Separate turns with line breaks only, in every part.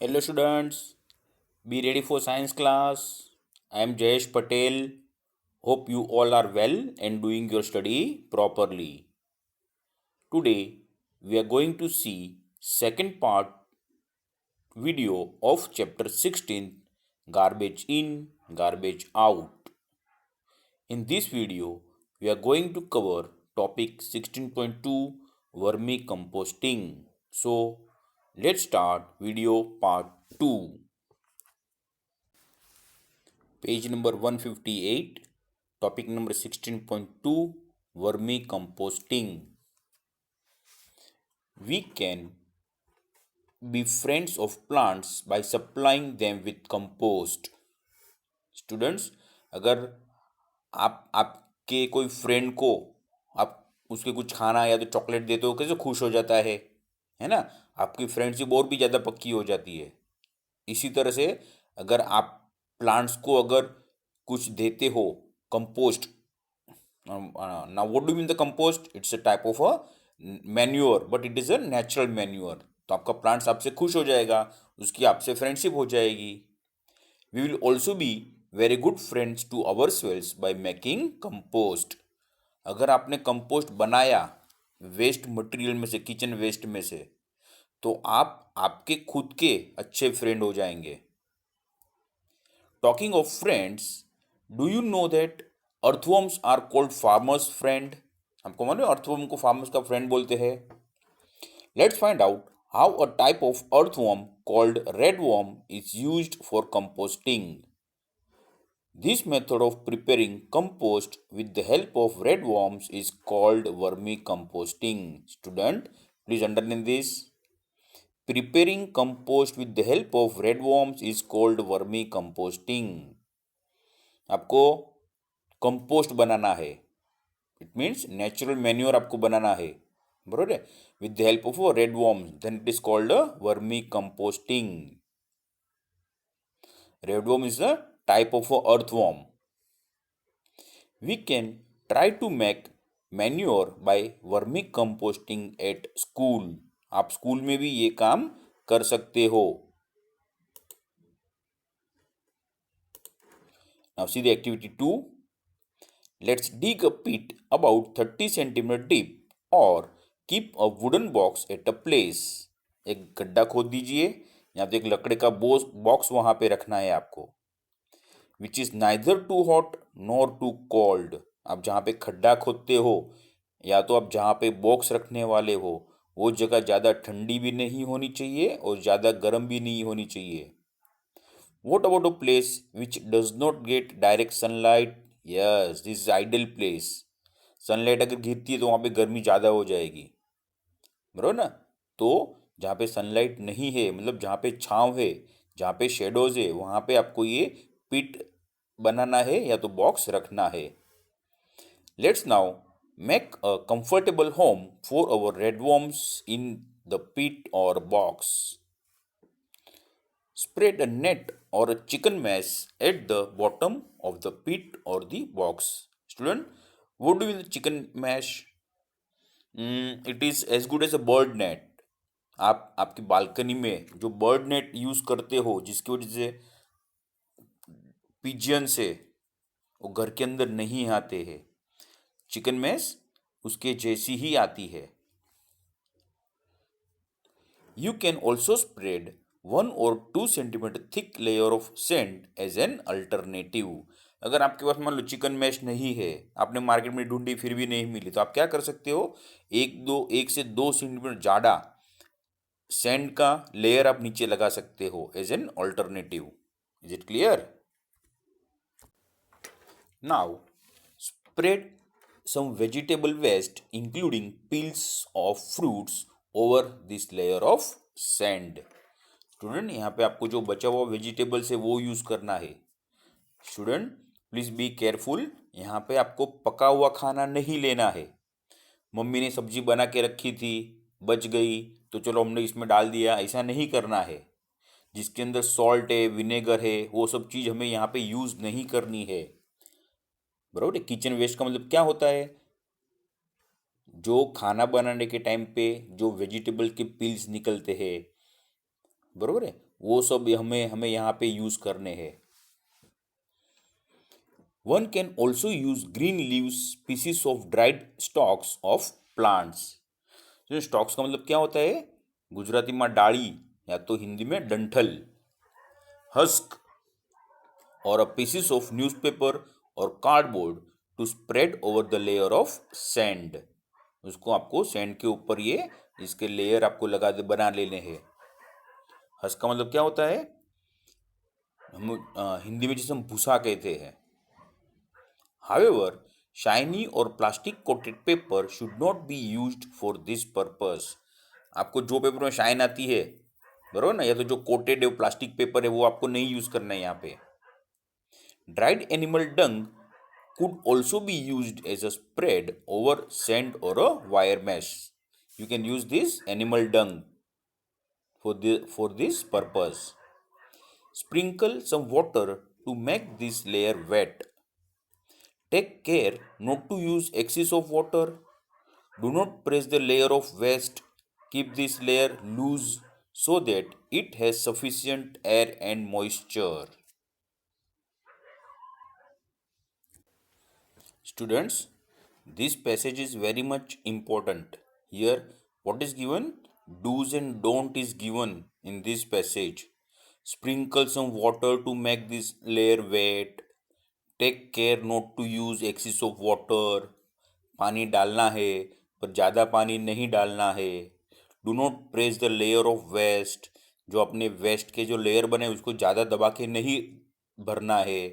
Hello students, be ready for science class. I am Jayesh Patel. Hope you all are well and doing your study properly. Today we are going to see second part video of chapter 16, garbage in, garbage out. In this video we are going to cover topic 16.2, vermicomposting. So let's start video part 2. Page number 158, topic number 16.2, vermicomposting. We can be friends of plants by supplying them with compost. Students, अगर आप आपके कोई friend को आप उसके कुछ खाना या तो चॉकलेट देते हो, कैसे खुश हो जाता है ना। आपकी फ्रेंडशिप और भी ज़्यादा पक्की हो जाती है। इसी तरह से अगर आप प्लांट्स को अगर कुछ देते हो, compost, now what do you mean the compost? It's a type of a manure, but it is a natural manure. तो आपका प्लांट्स आपसे खुश हो जाएगा, उसकी आपसे फ्रेंडशिप हो जाएगी. We will also be very good friends to ourselves by making compost. अगर आपने कंपोस्ट बनाया वेस्ट मटेरियल में से, किचन वेस्ट में से, तो आप आपके खुद के अच्छे फ्रेंड हो जाएंगे. Talking of friends, do you know that earthworms are called farmers friend? हमको मालूम है अर्थवर्म को फार्मर्स का फ्रेंड बोलते हैं. Let's find out how a type of earthworm called redworm is used for composting. This method of preparing compost with the help of redworms is called vermicomposting. Student, please underline this. Preparing compost with the help of redworms is called vermicomposting. आपको compost बनाना है, it means natural manure आपको बनाना है, बरोबर है, with the help of redworms, then it is called vermicomposting. Redworm is a type of earthworm. We can try to make manure by vermicomposting at school. आप school में भी ये काम कर सकते हो. Now see the activity 2. Let's dig a pit about 30 centimeter deep or keep a wooden box at a place. एक गड्ढा खोद दीजिए, यहाँ पे एक लकड़े का बॉक्स वहां पे रखना है आपको. Which is neither too hot nor too cold. आप जहाँ पे खड्डा खोदते हो या तो आप जहाँ पे बॉक्स रखने वाले हो, वो जगह ज़्यादा ठंडी भी नहीं होनी चाहिए और ज़्यादा गर्म भी नहीं होनी चाहिए. What about a place which does not get direct sunlight? Yes, this is ideal place. Sunlight अगर गिरती है तो वहाँ पे गर्मी ज़्यादा हो जाएगी, बरोबर ना. तो जहाँ पे सनलाइट नहीं है, मतलब जहाँ पे छांव है, जहाँ पे शेडोज है, वहाँ पे आपको ये पिट बनाना है या तो बॉक्स रखना है. Let's now make a comfortable home for our redworms in the pit और box. Spread a net or a chicken mesh at the bottom of the pit or the box. Student, what do you mean chicken mesh? It is as good as a bird net. आप आपकी balcony में जो bird net use करते हो, जिसकी वजह से pigeon से वो घर के अंदर नहीं आते हैं, चिकन मैश उसके जैसी ही आती है. You can also spread 1 or 2 centimeter thick layer of sand as an alternative. अगर आपके पास मान लो चिकन मैश नहीं है, आपने मार्केट में ढूंढी फिर भी नहीं मिली, तो आप क्या कर सकते हो, 1 से 2 सेंटीमीटर ज़्यादा सैंड का लेयर आप नीचे लगा सकते हो as an alternative. Is it clear? Now spread some vegetable waste including peels of fruits over this layer of sand. Student, यहाँ पे आपको जो बचा हुआ वेजिटेबल्स है वो यूज करना है. Student, please be careful. यहाँ पे आपको पका हुआ खाना नहीं लेना है. मम्मी ने सब्जी बना के रखी थी, बच गई तो चलो हमने इसमें डाल दिया, ऐसा नहीं करना है. जिसके अंदर सॉल्ट है, विनेगर है, वो सब चीज़ हमें यहाँ पे यूज नहीं करनी है, बराबर. किचन वेस्ट का मतलब क्या होता है, जो खाना बनाने के टाइम पे जो वेजिटेबल के पील्स निकलते हैं, बरोबर है, वो सब हमें हमें यहाँ पे यूज करने हैं। One can also use green leaves pieces of dried stalks of plants. तो स्टॉक्स का मतलब क्या होता है? गुजराती में डाली या तो हिंदी में डंठल, हस्क और अ पीसीस ऑफ न्यूज़पेपर और cardboard to spread over the layer of sand. उसको आपको सैंड के ऊपर ये इसके लेयर आपको लगा दे बना लेने हैं। हस्क का मतलब क्या होता है? हम हिंदी में जिसे हम भूसा कहते हैं। However, shiny और plastic coated paper should not be used for this purpose. आपको जो पेपर में शाइन आती है, बरोबर ना, या तो जो कोटेड है वो प्लास्टिक पेपर है, वो आपको नहीं यूज करना है यहाँ पे। Dried animal Dang could also be used as a spread over sand or a wire mesh. You can use this animal dung for this purpose. Sprinkle some water to make this layer wet. Take care not to use excess of water. Do not press the layer of waste. Keep this layer loose so that it has sufficient air and moisture. Students, this passage is very much important. Here, what is given? Do's and don't is given in this passage. Sprinkle some water to make this layer wet. Take care not to use excess of water. पानी डालना है पर ज़्यादा पानी नहीं डालना है। Do not press the layer of waste. जो अपने वेस्ट के जो लेयर बने उसको ज़्यादा दबा के नहीं भरना है।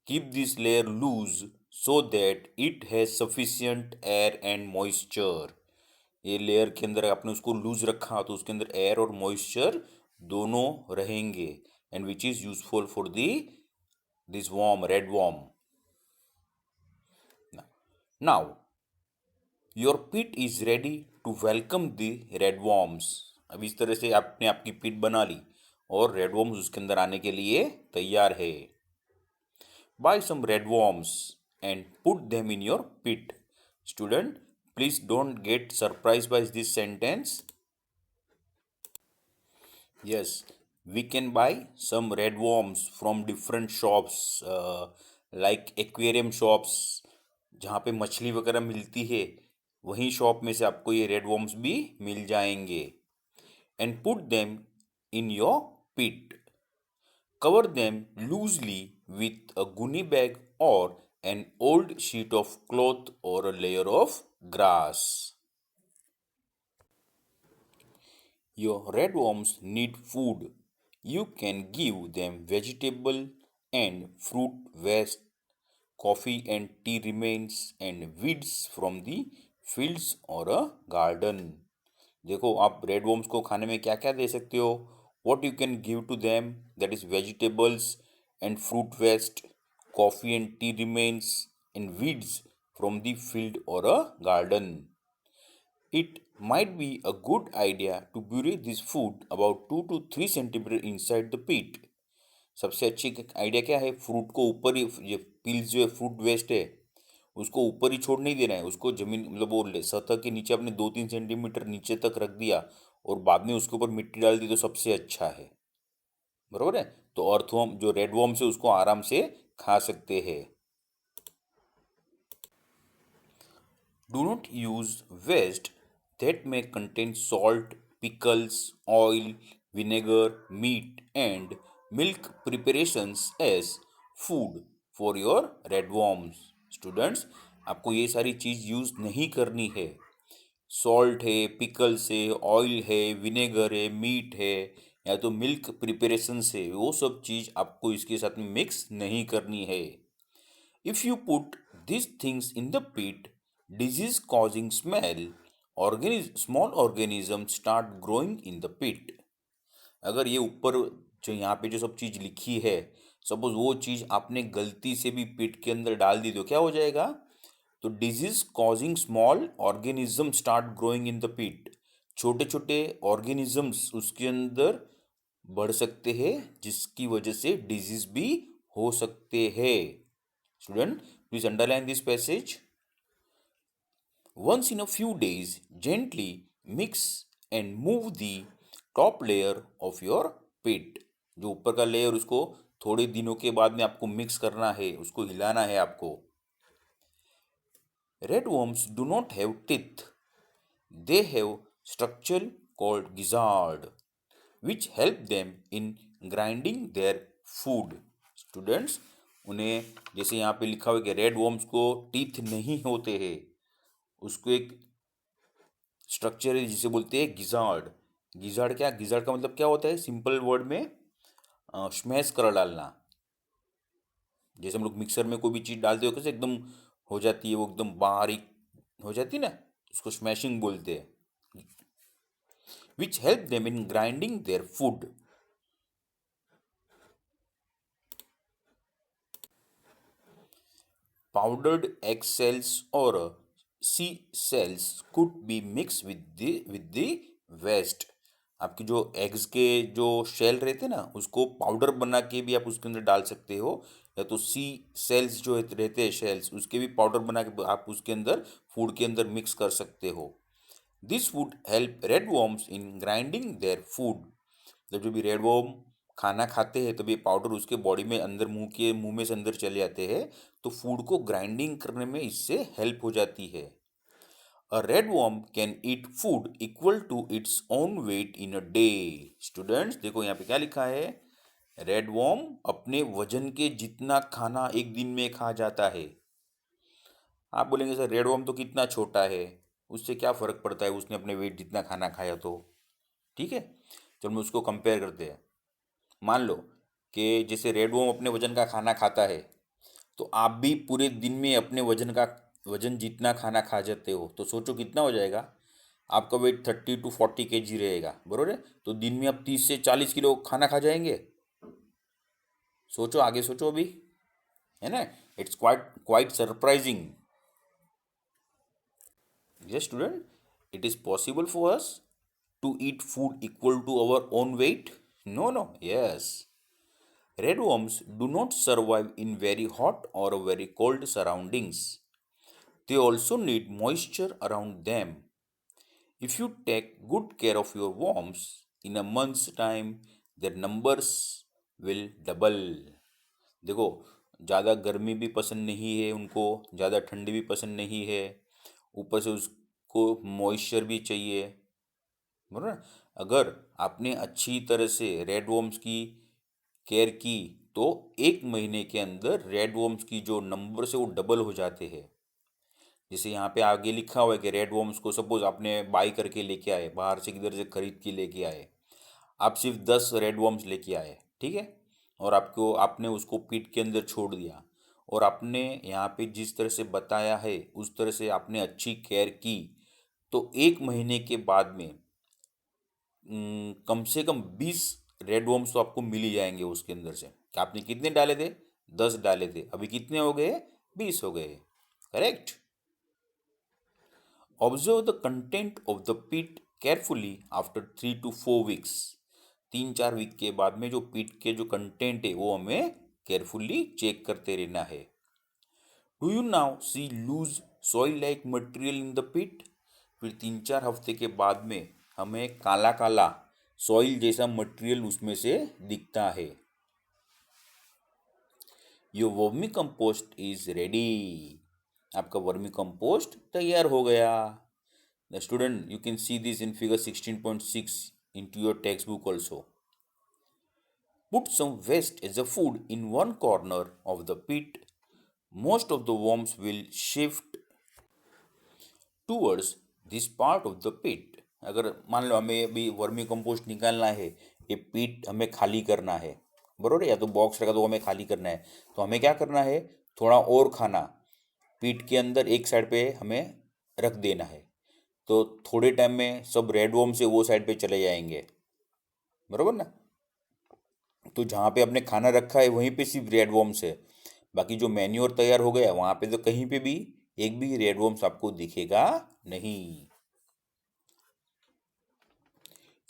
Keep this layer lose so that it has sufficient air and moisture. ये लेयर के अंदर आपने उसको लूज रखा तो उसके अंदर एयर और मॉइस्चर दोनों रहेंगे। And which is useful for the this worm, red worm. Now your pit is ready to welcome the red worms. अब इस तरह से आपने आपकी पिट बना ली और रेड वॉर्म्स उसके अंदर आने के लिए तैयार है। Buy some red worms and put them in your pit. Student, please don't get surprise by this sentence. Yes, we can buy some red worms from different shops, like aquarium shops, जहाँ पे मछली वगैरह मिलती है वहीं shop में से आपको ये रेड वॉर्म्स भी मिल जाएंगे। And put them in your pit. Cover them loosely with a gunny bag और an old sheet of cloth और a layer of grass. Your red worms need food. You can give them vegetable and fruit waste, coffee and tea remains and weeds from the fields or a garden. देखो आप red worms को खाने में क्या क्या दे सकते हो। What you can give to them, that is vegetables and fruit waste, coffee and tea remains and weeds from the field और a garden. It might be a good idea to bury this food about 2 to 3 centimeter inside the pit. सबसे अच्छी idea क्या है? Fruit को ऊपर ही, ये peels जो है फ्रूट वेस्ट है उसको ऊपर ही छोड़ नहीं देना है। उसको जमीन मतलब वो सतह के नीचे आपने 2-3 सेंटीमीटर नीचे तक रख दिया और बाद में उसके ऊपर मिट्टी डाल दी तो सबसे अच्छा है, बरोबर है। तो अर्थवर्म जो रेड वर्म से उसको आराम से खा सकते हैं। Do not use waste that may contain salt, pickles, oil, vinegar, meat, and milk preparations as food for your red worms. Students, आपको ये सारी चीज़ यूज़ नहीं करनी है। सॉल्ट है, पिकल्स है, ऑयल है, विनेगर है, मीट है या तो मिल्क प्रिपरेशंस है, वो सब चीज़ आपको इसके साथ में मिक्स नहीं करनी है। If you put these things in the pit, disease causing small organisms start growing in the pit. अगर ये ऊपर जो यहाँ पे जो सब चीज़ लिखी है, सपोज वो चीज़ आपने गलती से भी पिट के अंदर डाल दी तो क्या हो जाएगा? तो disease causing small organism start growing in the pit. छोटे छोटे ऑर्गेनिजम्स उसके अंदर बढ़ सकते हैं जिसकी वजह से डिजीज भी हो सकते हैं। Student, please underline this passage. Once in a few days, gently mix and move the top layer of your पिट, जो ऊपर का लेयर उसको थोड़े दिनों के बाद में आपको मिक्स करना है, उसको हिलाना है आपको। Red worms do not have teeth, they have structure called gizzard which help them in grinding their food। Students, उन्हें जैसे यहाँ पे लिखा हुआ है कि रेड वर्म्स को टीथ नहीं होते हैं, उसको एक स्ट्रक्चर है जिसे बोलते हैं गिजार्ड। गिजार्ड क्या, गिजार्ड का मतलब क्या होता है, सिंपल वर्ड में स्मैश कर डालना। जैसे हम लोग मिक्सर में कोई भी चीज़ डालते हो कैसे एकदम हो जाती है, वो एकदम बारीक हो जाती है ना, उसको स्मैशिंग बोलते हैं। Which help them in grinding their food. Powdered egg cells or sea cells could be mixed with the waste। आपकी जो एग्स के जो शेल रहते हैं ना, उसको पाउडर बना के भी आप उसके अंदर डाल सकते हो, या तो सी सेल्स जो रहते हैं शेल्स, उसके भी पाउडर बना के आप उसके अंदर फूड के अंदर मिक्स कर सकते हो। This would help red worms in grinding their food. जब भी रेड वर्म खाना खाते हैं तब ये पाउडर उसके बॉडी में अंदर मुंह में से अंदर चले जाते हैं, तो फूड को ग्राइंडिंग करने में इससे हेल्प हो जाती है। A red worm can eat food equal to its own weight in a day. Students देखो यहाँ पे क्या लिखा है, रेड वर्म अपने वजन के जितना खाना एक दिन में खा जाता है। आप बोलेंगे सर रेड वर्म तो कितना छोटा है, उससे क्या फर्क पड़ता है, उसने अपने वेट जितना खाना खाया तो। ठीक है, चलो हम उसको कंपेयर करते हैं। मान लो कि जैसे रेड वर्म अपने वजन का खाना खाता है, तो आप भी पूरे दिन में अपने वजन जितना खाना खा जाते हो, तो सोचो कितना हो जाएगा। आपका वेट 30 to 40 kg रहेगा, बरोबर है, तो दिन में आप 30 से 40 किलो खाना खा जाएंगे। सोचो, आगे सोचो अभी, है ना। It's quite quite surprising. Yes, student, it is possible for us to eat food equal to our own weight? No, no, yes. Red worms do not survive in very hot or very cold surroundings. They also need moisture around them. If you take good care of your worms, in a month's time, their numbers will double। देखो, ज़्यादा गर्मी भी पसंद नहीं है उनको, ज़्यादा ठंडी भी पसंद नहीं है, ऊपर से उसको मॉइस्चर भी चाहिए, बराबर ना? अगर आपने अच्छी तरह से रेड वर्म्स की केयर की, तो 1 महीने के अंदर रेड वर्म्स की जो नंबर से वो डबल हो जाते हैं। जैसे यहाँ पे आगे लिखा हुआ है कि रेड वर्म्स को सपोज आपने बाई करके लेके आए, बाहर से किधर से खरीद के लेके आए, आप सिर्फ 10 रेड वर्म्स लेके आए, ठीक है, और आपने उसको पीट के अंदर छोड़ दिया, और आपने यहाँ पे जिस तरह से बताया है उस तरह से आपने अच्छी केयर की, तो 1 महीने के बाद में कम से कम 20 रेड वर्म्स तो आपको मिल ही जाएंगे उसके अंदर से। आपने कितने डाले थे, 10 डाले थे, अभी कितने हो गए, 20 हो गए। Correct. Observe the content of the pit carefully after 3 to 4 weeks. 3-4 week के बाद में जो पिट के जो कंटेंट है वो हमें केयरफुली चेक करते रहना है। Do you now see loose soil like material in the pit. फिर 3-4 हफ्ते के बाद में हमें काला काला सॉइल जैसा मटेरियल उसमें से दिखता है। Your vermi compost is ready. आपका वर्मी कंपोस्ट तैयार हो गया। The student, you can see this in figure 16.6 into your textbook also. Put some waste as a food in one corner of the pit. Most of the worms will shift towards this part of the pit। अगर मान लो हमें अभी vermi compost निकालना है, ये पीट हमें खाली करना है, बरोबर है, या तो बॉक्स रखा तो हमें खाली करना है, तो हमें क्या करना है, थोड़ा और खाना पीट के अंदर एक साइड पे हमें रख देना है, तो थोड़े टाइम में सब रेड वर्म से वो साइड पे चले जाएंगे, बरोबर ना। तो जहाँ पे आपने खाना रखा है वहीं पे सिर्फ रेड वर्म्स है, बाकी जो मैन्योर तैयार हो गया वहाँ पे तो कहीं पे भी एक भी रेड वर्म्स आपको दिखेगा नहीं।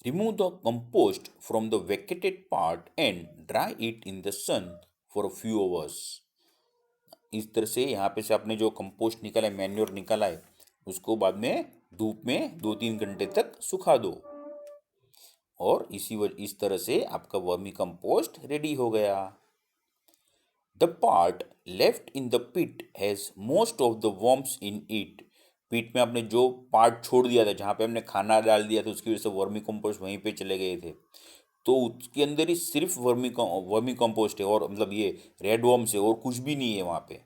Remove the compost from the vacated part and dry it in the sun for a few hours. इस तरह से यहाँ पे से आपने जो कंपोस्ट निकाला है, मैन्योर निकाला है, उसको बाद में धूप में 2-3 घंटे तक सुखा दो। और इस तरह से आपका वर्मी कंपोस्ट रेडी हो गया। The part left in the pit has most of the worms in it. Pit में आपने जो पार्ट छोड़ दिया था, जहाँ पे हमने खाना डाल दिया था, उसकी वजह से वर्मी कंपोस्ट वहीं पे चले गए थे, तो उसके अंदर ही सिर्फ वर्मी कंपोस्ट है, और मतलब ये रेड वर्म्स है, और कुछ भी नहीं है वहाँ पे।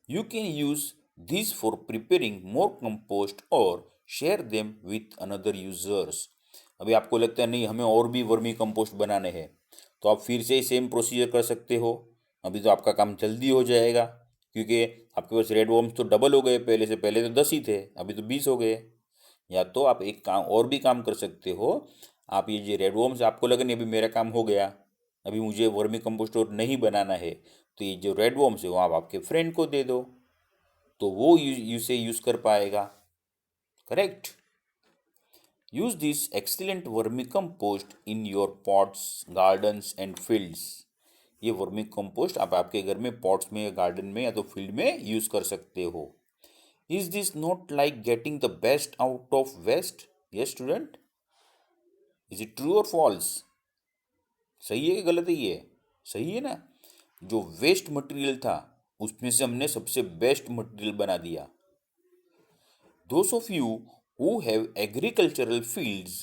You can use these for preparing more compost or share them with another users। अभी आपको लगता है नहीं हमें और भी वर्मी कंपोस्ट बनाने हैं, तो आप फिर से सेम प्रोसीजर कर सकते हो। अभी तो आपका काम जल्दी हो जाएगा, क्योंकि आपके पास रेड वर्म्स तो डबल हो गए, पहले से पहले तो 10 ही थे, अभी तो 20 हो गए। या तो आप एक काम और भी काम कर सकते हो। आप ये जो रेड वर्म्स आपको लगे नहीं अभी मेरा काम हो गया, अभी मुझे वर्मी कंपोस्ट और नहीं बनाना है, तो ये जो रेड वर्म्स है वो आप आपके फ्रेंड को दे दो, तो वो इसे यूज कर पाएगा। Correct. Use this excellent vermi compost in your pots, gardens and fields. ये वर्मी कंपोस्ट आप आपके घर में पॉट्स में, गार्डन में या तो फील्ड में यूज कर सकते हो। Is this not like getting the best out of waste? Yes student, is it true और फॉल्स? सही है कि गलत है? ये सही है ना। जो वेस्ट मटेरियल था उसमें से हमने सबसे बेस्ट मटेरियल बना दिया। Those of you who have agricultural fields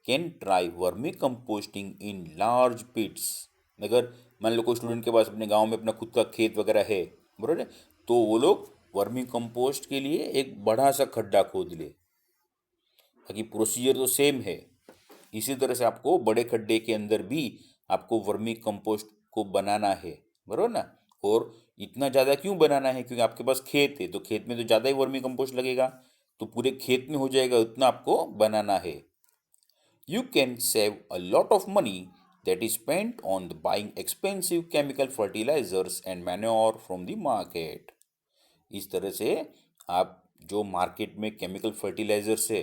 can try vermicomposting in large pits। अगर मान लो कोई स्टूडेंट के पास अपने गांव में अपना खुद का खेत वगैरह है, बरोबर है, तो वो लोग वर्मी कंपोस्ट के लिए एक बड़ा सा खड्डा खोद ले। बाकी प्रोसीजर तो सेम है। इसी तरह से आपको बड़े खड्डे के अंदर भी आपको वर्मी कंपोस्ट को बनाना है, बरोबर ना। और इतना ज़्यादा क्यों बनाना है? क्योंकि आपके पास खेत है, तो खेत में तो ज़्यादा ही वर्मी कंपोस्ट लगेगा, तो पूरे खेत में हो जाएगा, उतना आपको बनाना है। You can save a lot of money that is spent on the buying expensive chemical fertilizers and manure from the market। इस तरह से आप जो मार्केट में केमिकल फर्टिलाइजर्स है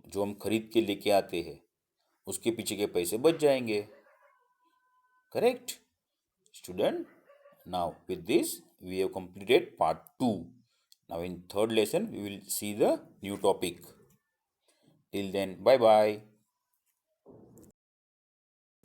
जो हम खरीद के लेके आते हैं, उसके पीछे के पैसे बच जाएंगे। Correct student. Now with this we have completed part 2। Now in third lesson we will see the new topic. Till then, bye bye.